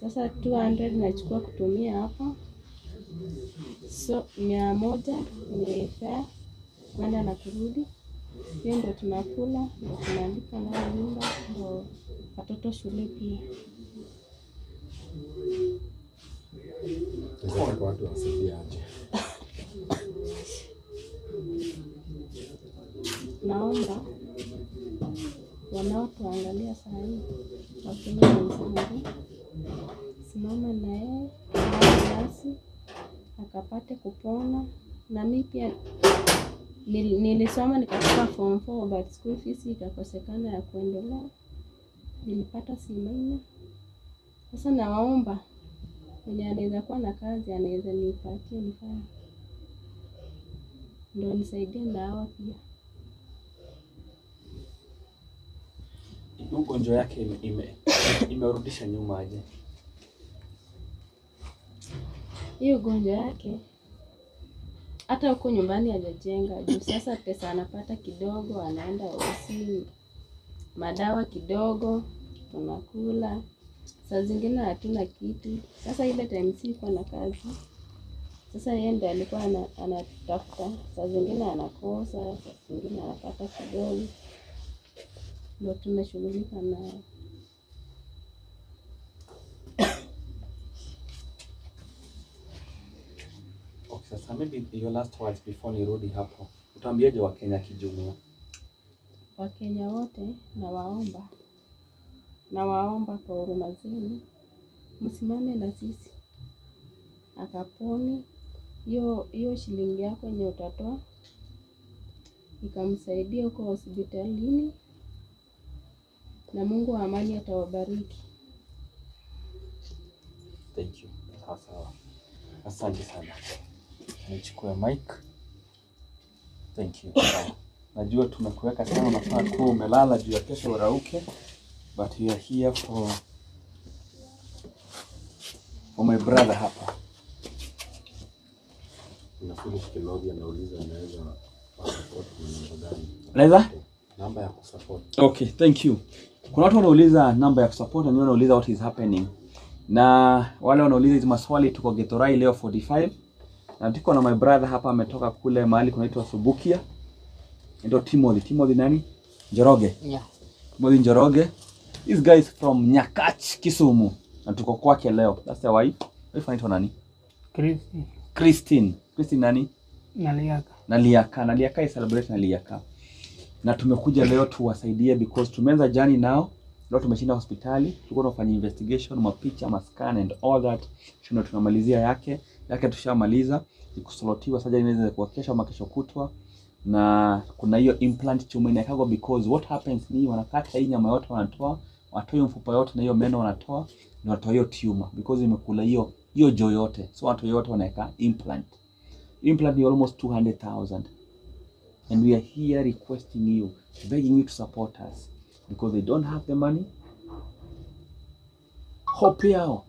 Sasa 200 nachukua kutumia hapa. So 100 ni fare kwenda na kurudi. Hiyo ndio tunakula, ndio tunaandika na nyumba, ndio watoto shule pia. Nataka watu wasaidie aje. Naomba wanaotuangalia saa hii Wakenya wenzangu, simama na yeye basi akapate kupona. Na mimi pia nilisoma nikatoka form 4 but school fees ikakosekana ya kuendelea. Nilipata C-. Sasa nawaomba mwenye anaweza kuwa na kazi anaweza nipatie nifanye, ndio nisaidie na hawa pia. Ugonjwa yake imerudisha nyuma aje? Hiyo ugonjwa yake hata huko nyumbani hajajenga juu. Sasa pesa anapata kidogo, anaenda hospitali, madawa kidogo tunakula, saa zingine hatuna kitu. Sasa ile time siko na kazi, sasa yeye ndiye alikuwa anatafuta, saa zingine anakosa, saa zingine anapata kidogo, ndio tunashughulika nayo. Okay, sasa maybe your last words before nirudi hapo. Utaambiaje Wakenya kijumla? Wakenya wote nawaomba kwa huruma zenu msimame na sisi akapone. Hiyo shilingi yako yenye utatoa ikamsaidia huko hospitalini, na Mungu wa amani atawabariki. Thank you. Sawa. Asante sana. Nichukue mic. Thank you. Najua tumekuweka sana, unafaa kuwa umelala juu ya kesho urauke, but we are here for my brother hapa. Nafikiri Kilogi anauliza anaweza support na namba gani? Naweza? Namba ya kusupport. Okay, thank you. Kuna watu wanauliza namba ya kusupport na wengine wanauliza what is happening. Na wale wanauliza hizo maswali, tuko Githurai leo 45. Na tuko na my brother hapa ametoka kule mahali kunaitwa Subukia. Ndio Timothy nani? Njoroge. Yeah. Timothy Njoroge. This guy is from Nyakach, Kisumu. Na tuko kwake leo. That's the wife. Wife anaitwa nani? Christine nani? Naliaka. I celebrate Naliaka. Na tumekuja leo tuwasaidie because tumeanza journey now. Leo tumeshinda hospitali, tulikuwa tunafanya investigation, mapicha, mascan and all that. Shino tunamalizia yake tushamaliza. Ikusolotiwa surgery inaweza kuwa kesho ama kesho kutwa. Na kuna hiyo implant chuma inawekwa because what happens ni wanakata hii nyama yote wanatoa mfupa yote na hiyo meno wanatoa, na wanatoa hiyo tumor because imekula hiyo jaw yote. So watu yote wanaweka implant. Implant ni almost 200,000. And we are here requesting you, begging you to support us because they don't have the money. Hope yao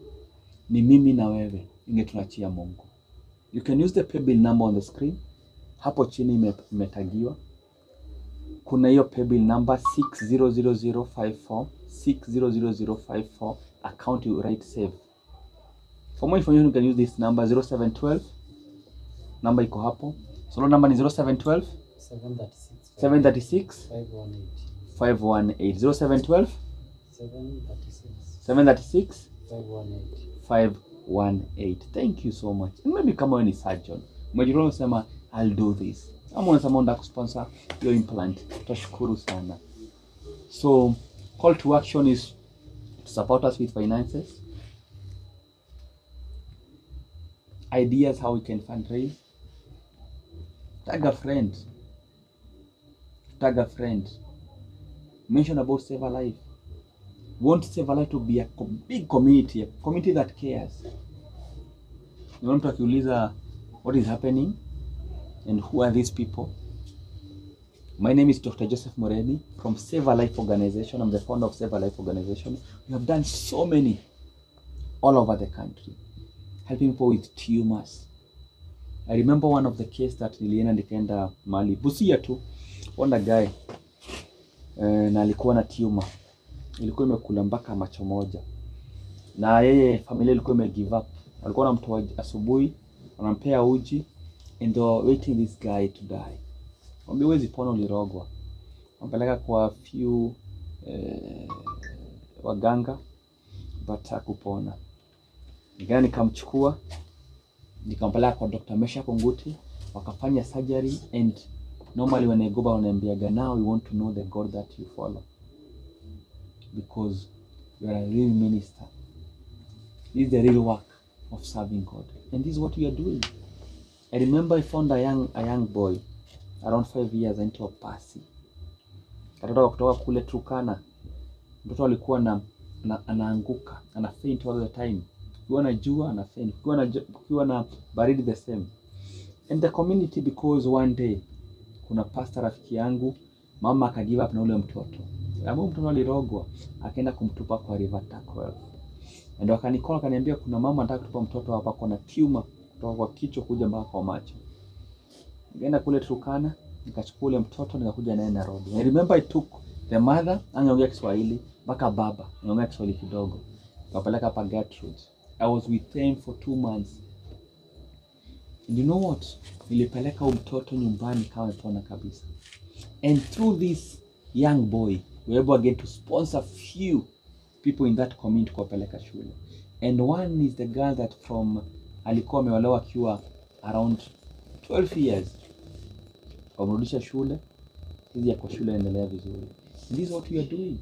ni mimi na wewe, ingetuachia Mungu. You can use the paybill number on the screen. Hapo chini imetagiwa. Kuna hiyo paybill number 600054 600054, account you write save. For more information you can use this number 0712. Number iko hapo. So number ni 0712 736 518 0712 736 518 0717 Thank you so much. And maybe kama wewe ni surgeon, umejua unasema I'll do this, ama unasema unataka kusponsor your implant, tutashukuru sana. So call to action is to support us with finances, ideas how we can fundraise. Tag a friend, mention about Save a Life. We want Save a Life to be a big community, a community that cares. You want to akiuliza what is happening and who are these people? My name is Dr. Joseph Moreni from Save a Life Organization. I'm the founder of Save a Life Organization. We have done so many all over the country, helping people with tumors. I remember one of the case that nilienda nikaenda mahali Busia tu, one guy na alikuwa na tumor, ilikuwa imekula mpaka macho moja, na yeye familia ilikuwa ime give up. Alikuwa anamtoa asubuhi, anampea uji and they were waiting this guy to die. Wamewezi pona, ulirogwa. Wampeleka kwa few waganga but hakupona. Nikamchukua nikampeleka kwa Dr. Mesha Konguti, wakafanya surgery, and normally when I go back wananiambiaga, now we want to know the God that you follow, because you are a real minister. This is the real work of serving God, and this is what we are doing. I remember I found a young boy around 5 years into a pasi. Katoka kutoka kule Turkana. Mtoto alikuwa anaanguka, ana faint all the time. Ukiwa na jua ana faint, ukiwa na baridi the same. And the community, because one day kuna pastor rafiki yangu, mama akagive up na ule mtoto. Hapo mtoto alirogwa, akaenda kumtupa kwa River Takwel. And wakanikola kaniambia kuna mama anataka kutupa mtoto hapa, kuna tumor kutoka kwa kichwa kuja mpaka kwa macho. Nikaenda kule Turkana, nikachukua ule mtoto nikakuja naye Nairobi. I remember I took the mother, anaongea Kiswahili, mpaka baba anaongea Kiswahili kidogo. Nikapeleka hapa Gertrude. I was with them for 2 months. And you know what? Nilipeleka mtoto nyumbani kama amepona kabisa. And through this young boy, we were able again to sponsor few people in that community kuwapeleka shule. And one is the girl that from alikuwa ameolewa akiwa around 12 years. Wamrudisha shule, hizi yako shule endelea vizuri. And this is what we are doing.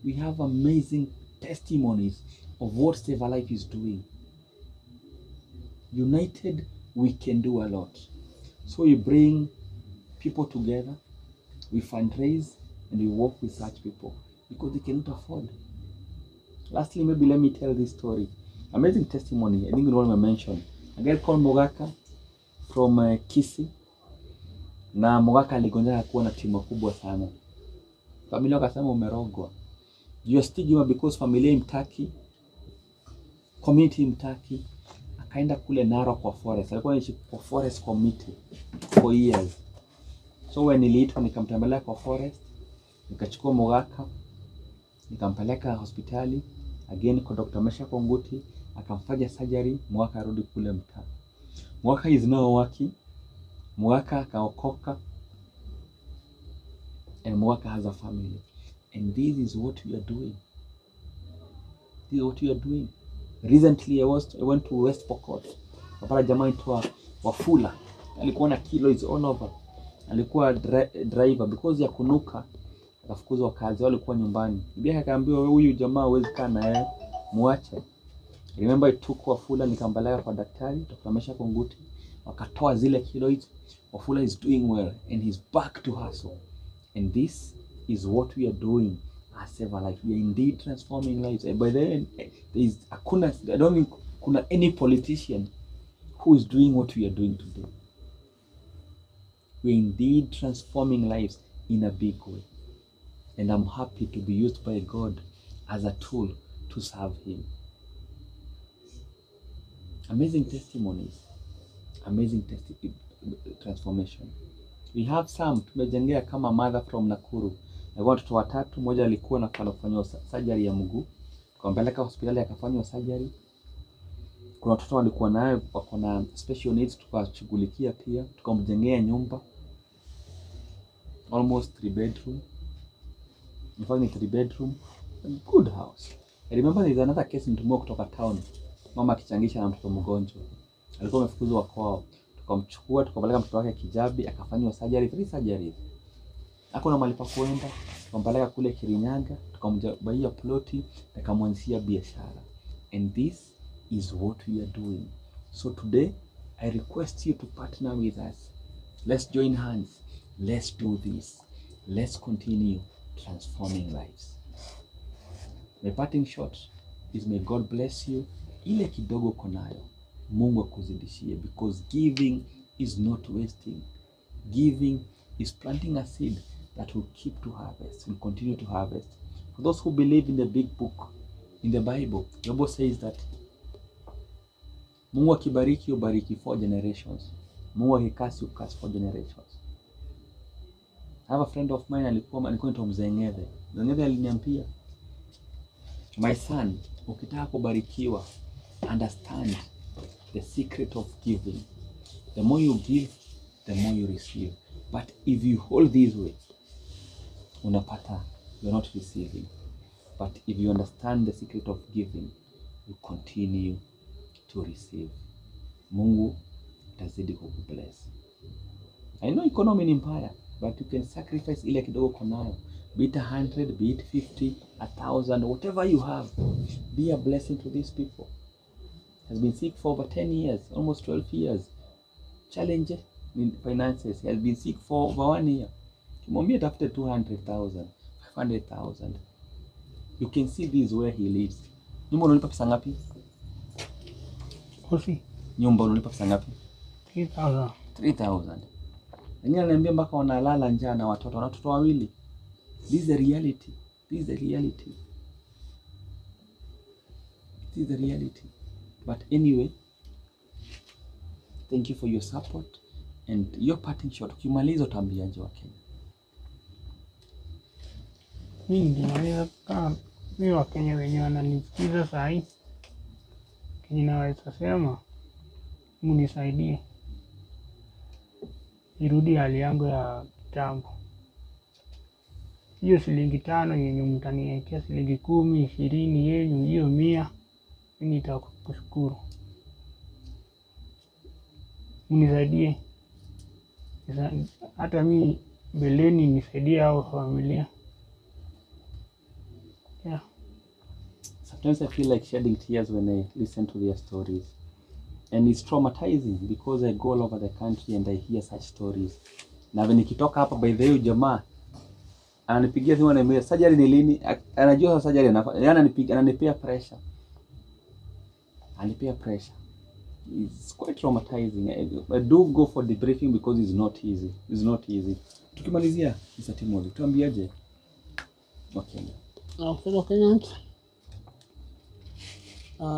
We have amazing testimonies of what Save a Life is doing. United, we can do a lot. So we bring people together, we fundraise, and we work with such people because they cannot afford. Lastly, maybe let me tell this story. Amazing testimony. I think you want to mention. A girl called Mogaka from Kisii. Na Mogaka aligonjeka kuwa na tumor kubwa sana. Familia wakasema umerogwa. You are stigma because familia imtaki, community imtaki. Akaenda kule Narok kwa forest. Alikuwa anaishi kwa forest committee for years. So when niliitwa nikamtembelea kwa forest, nikachukua Mogaka, nikampeleka hospitali again kwa Dr. Mesha Konguti, akamfanya surgery, Mogaka arudi kule mtaa. Mogaka is now working. Mogaka akaokoka, and Mogaka has a family. And this is what we are doing. This is what we are doing. Recently I went to West Pokot. Kapata jamaa itwa Wafula. Alikuwa na kilos all over. Alikuwa driver, because ya kunuka akafukuzwa kazi, alikuwa nyumbani. Bibi akaambiwa huyu jamaa hawezi kaa na yeye, muache. Remember I took Wafula nikampeleka kwa daktari, Dr. Mesha Konguti. Wakatoa zile kilos. Wafula is doing well and he's back to hustle. And this is what we are doing as Save a Life. We are indeed transforming lives. And by then, I don't think kuna any politician who is doing what we are doing today. We are indeed transforming lives in a big way. And I'm happy to be used by God as a tool to serve Him. Amazing testimonies. Amazing transformation. We have some, tumejengea kama mother from Nakuru. Na watoto watatu, mmoja alikuwa na kufanywa surgery ya mguu. Tukampeleka hospitali akafanywa surgery. Kuna watoto walikuwa naye wako na special needs, tukashughulikia pia, tukamjengea nyumba. Almost 3 bedroom. In fact, 3 bedroom, a good house. I remember there is another case in Tumo kutoka town. mama akichangisha na mtoto mgonjwa. Alikuwa amefukuzwa kwao. Tukamchukua tukapeleka mtoto wake Kijabi akafanywa surgery, 3 surgeries. Hakuna mahali pa kuenda. Tukampeleka kule Kirinyaga, tukambaia ploti, tukamwanzia biashara. And this is what we are doing. So today I request you to partner with us. Let's join hands. Let's do this. Let's continue transforming lives. My parting shot is may God bless you. Ile kidogo konayo, Mungu akuzidishie, because giving is not wasting. Giving is planting a seed that will keep to harvest, will continue to harvest. For those who believe in the big book, in the Bible, the Bible says that Mungu akibariki ubariki 4 generations. Mungu akikasi ukasi 4 generations. I have a friend of mine alikuwa anaitwa Mzee Ng'ethe. Mzee Ng'ethe aliniambia, my son, ukitaka kubarikiwa, understand the secret of giving. The more you give, the more you receive. But if you hold this way, unapata, you're not receiving. But if you understand the secret of giving, you continue to receive. Mungu atazidi kukubless. I know economy ni mbaya, but you can sacrifice ile kidogo konayo. Be it 100, be it 50, 1,000, whatever you have. Be a blessing to these people. Has been sick for over 10 years, almost 12 years. Challenge in finances. He has been sick for over 1 year. Kimwambia tafute 200,000, 500,000. You can see this where he lives. Nyumba unalipa pesa ngapi? Kosi. Nyumba unalipa pesa ngapi? 3,000. 3,000. Wengine ananiambia mpaka wanalala njaa na watoto wawili. This is the reality. This is the reality. This is the reality. But anyway, thank you for your support and your parting shot. Ukimaliza utaambiaje wa Kenya? Mimi wa Kenya wenye wananisikiza saa hii, Kenya naweza sema munisaidie irudi hali yangu ya kitambo. Hiyo shilingi 5 yenye mtaniwekea, shilingi 10, 20 yenu, hiyo 100, mimi nitakushukuru. Munisaidie. Hata mimi beleni nisaidie hao familia. Yeah. Sometimes I feel like shedding tears when I listen to their stories. And it's traumatizing because I go all over the country and I hear such stories. Na when nikitoka hapa by the way jamaa ananipigia simu ananiambia surgery ni lini? Anajua surgery anafanya. Ananipea pressure. Ananipea pressure. It's quite traumatizing. I do go for the briefing because it's not easy. It's not easy. Tukimalizia Mr. Timothy, tuambiaje? Okay. Fellow Kenyans,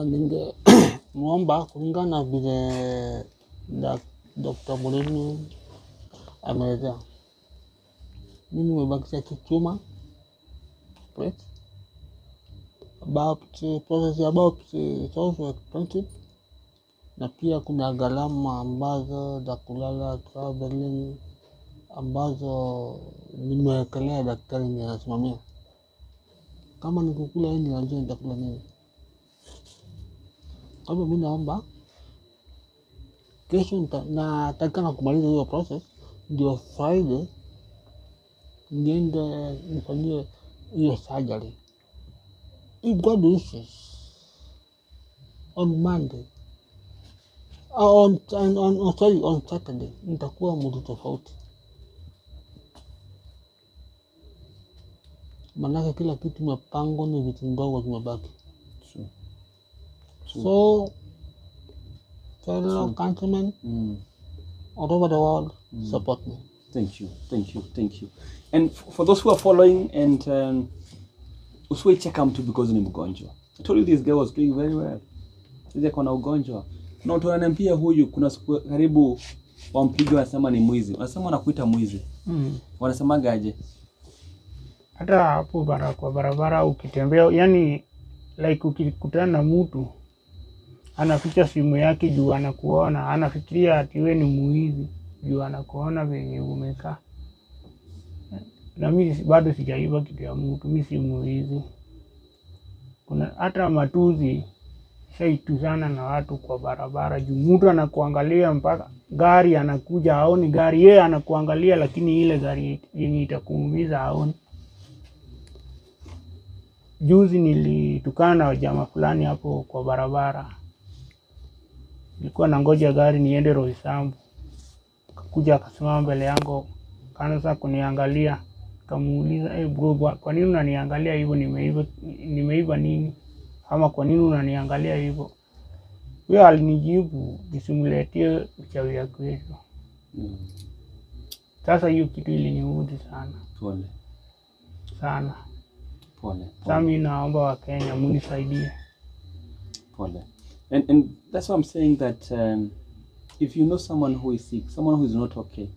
ningeomba kulingana na vile Dr. Mulini ameelezea. Mimi nimebakisha kichuma about it's also expensive, na pia kuna gharama ambazo za kulala, traveling ambazo nimewekelea daktari ndiye anasimamia. Kama nikukula hii najua nitakula nini. Kwa hivyo mimi naomba kesho natakana kumaliza hiyo process ndio Friday niende nifanyie hiyo surgery. If God wishes, on Monday on Saturday nitakuwa mtu tofauti. Manake kila kitu mpango ni vitu ndogo zimebaki. So fellow countrymen all over the world, support me. Thank you. And for those who are following and usiwe check mtu because ni mgonjwa. I told you this guy was doing very well. Sasa kuna ugonjwa. Kuna watu wananiambia huyu kuna siku karibu wampiga wanasema ni mwizi. Wanasema wanakuita mwizi. Wanasemaga aje? Hata hapo kwa barabara ukitembea, yani like ukikutana na mtu anaficha simu yake juu anakuona, anafikiria ati wewe ni mwizi juu anakuona venye umekaa. Na mimi bado sijaiba kitu ya mtu, mimi si mwizi. Kuna hata matuzi shaituzana na watu kwa barabara juu mtu anakuangalia mpaka gari anakuja haoni gari, yeye anakuangalia lakini ile gari yenye itakuumiza haoni. Juzi nilitukana na jamaa fulani hapo kwa barabara. Nilikuwa nangoja gari niende Roysambu. Akakuja akasimama mbele yangu, akaanza kuniangalia. Kamuuliza, bro, kwa nini unaniangalia hivyo? Nimeiba nini? Ama kwa nini unaniangalia hivyo? Wewe alinijibu nisimuletee uchawi ya kwetu. Sasa hiyo kitu iliniudhi sana. Pole. Sana. Pole. Sasa mimi naomba Wakenya munisaidie. Pole. And that's why I'm saying that if you know someone who is sick, someone who is not okay,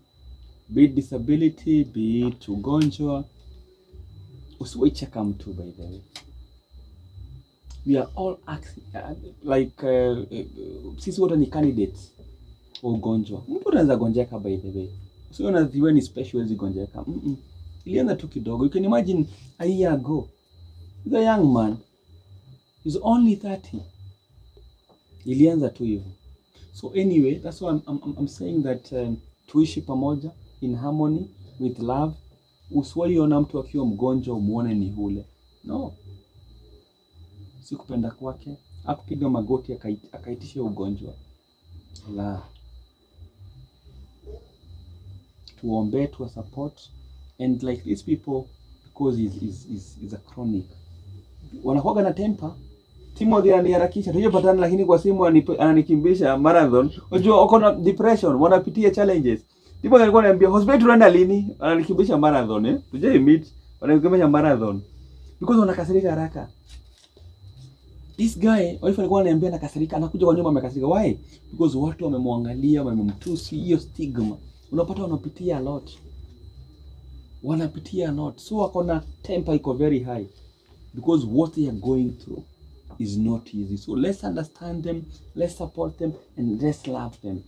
be it disability, be it ugonjwa, usiwaicheka mtu, by the way. We are all sisi wote ni candidates wa ugonjwa. Mtu anaweza gonjeka, by the way. Sio unadhiwe ni special hizi gonjeka. Ilianza tu kidogo. You can imagine a year ago, the young man is only 30. Ilianza tu hivyo. So anyway, that's why I'm saying that tuishi pamoja in harmony with love. Usiwaiona mtu akiwa mgonjwa umuone ni hule. No. Si kupenda kwake, akupiga magoti akaitisha ugonjwa. La. Tuombe, tuwa support, and like these people, because is a chronic. Wanakuwaga na temper. Timothy aniharakisha, tujapatana lakini kwa simu ananikimbisha marathon. Unajua uko na depression, wanapitia challenges. Timothy alikuwa ananiambia hospitali tunaenda lini? Ananikimbisha marathon Tujai meet, wanakimbisha marathon. Because wanakasirika haraka. This guy, wife alikuwa ananiambia nakasirika, anakuja kwa nyumba amekasirika. Why? Because watu wamemwangalia, wamemtusi, hiyo stigma. Unapata wanapitia a lot. Wanapitia a lot. So wako na temper iko very high. Because what they are going through is not easy. So let's understand them, let's support them, and let's love them.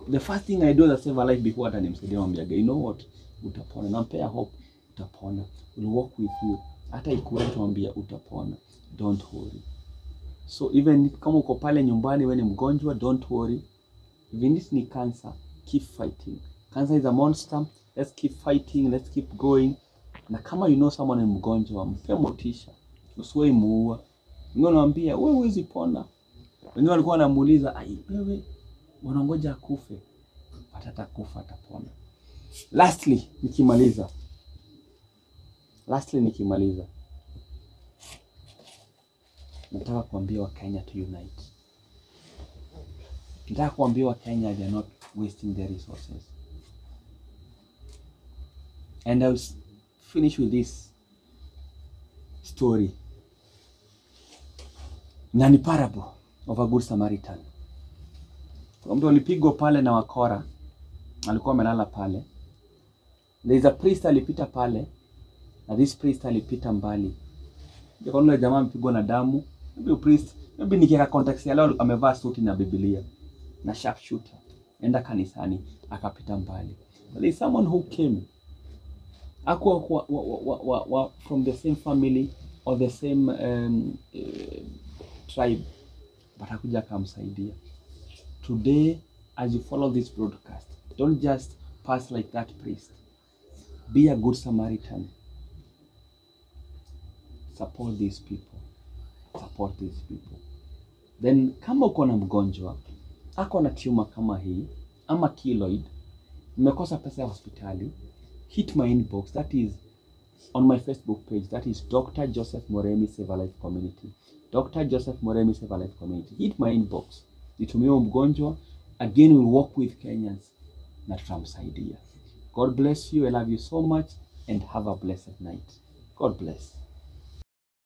The first thing I do is save a life before hata nimsaidia mwambiaga, you know what? Utapona. Nampea hope. Utapona. We'll walk with you. Hata ikuwe tuambia utapona. Don't worry. So even kama uko pale nyumbani wewe ni mgonjwa, don't worry. Even if ni cancer, keep fighting. Cancer is a monster. Let's keep fighting. Let's keep going. Na kama you know someone ni mgonjwa, mpe motisha. Usiwahi muua. Wengine wanaambia wewe huwezi pona. Wengine walikuwa wanamuuliza, wewe wanangoja akufe. Atakufa, atapona. Lastly, nikimaliza. Nataka kuambia Wakenya to unite. Nataka kuambia Wakenya they are not wasting their resources. And I'll finish with this story. Nani parable of a good Samaritan. Kuna mtu alipigwa pale na wakora. Alikuwa amelala pale. There is a priest alipita pale. Na this priest alipita mbali. Kwa nini jamaa mpigwa na damu? Maybe priest, maybe nikiweka context ya leo amevaa suti na Biblia na sharpshooter. Enda kanisani akapita mbali. There is someone who came. Akwa from the same family or the same tribe, but hakuja akamsaidia. Today, as you follow this broadcast, don't just pass like that priest. Be a good Samaritan. Support these people. Support these people. Then kama uko na mgonjwa, ako na tumor kama hii, ama keloid, umekosa pesa ya hospitali, hit my inbox. That is on my Facebook page. That is Dr. Joseph Moremi Save a Life Community. Dr. Joseph Moremi Save a Life Community. Hit my inbox. Nitumie mgonjwa. Again, we'll work with Kenyans na tutamsaidia. God bless you. I love you so much and have a blessed night. God bless.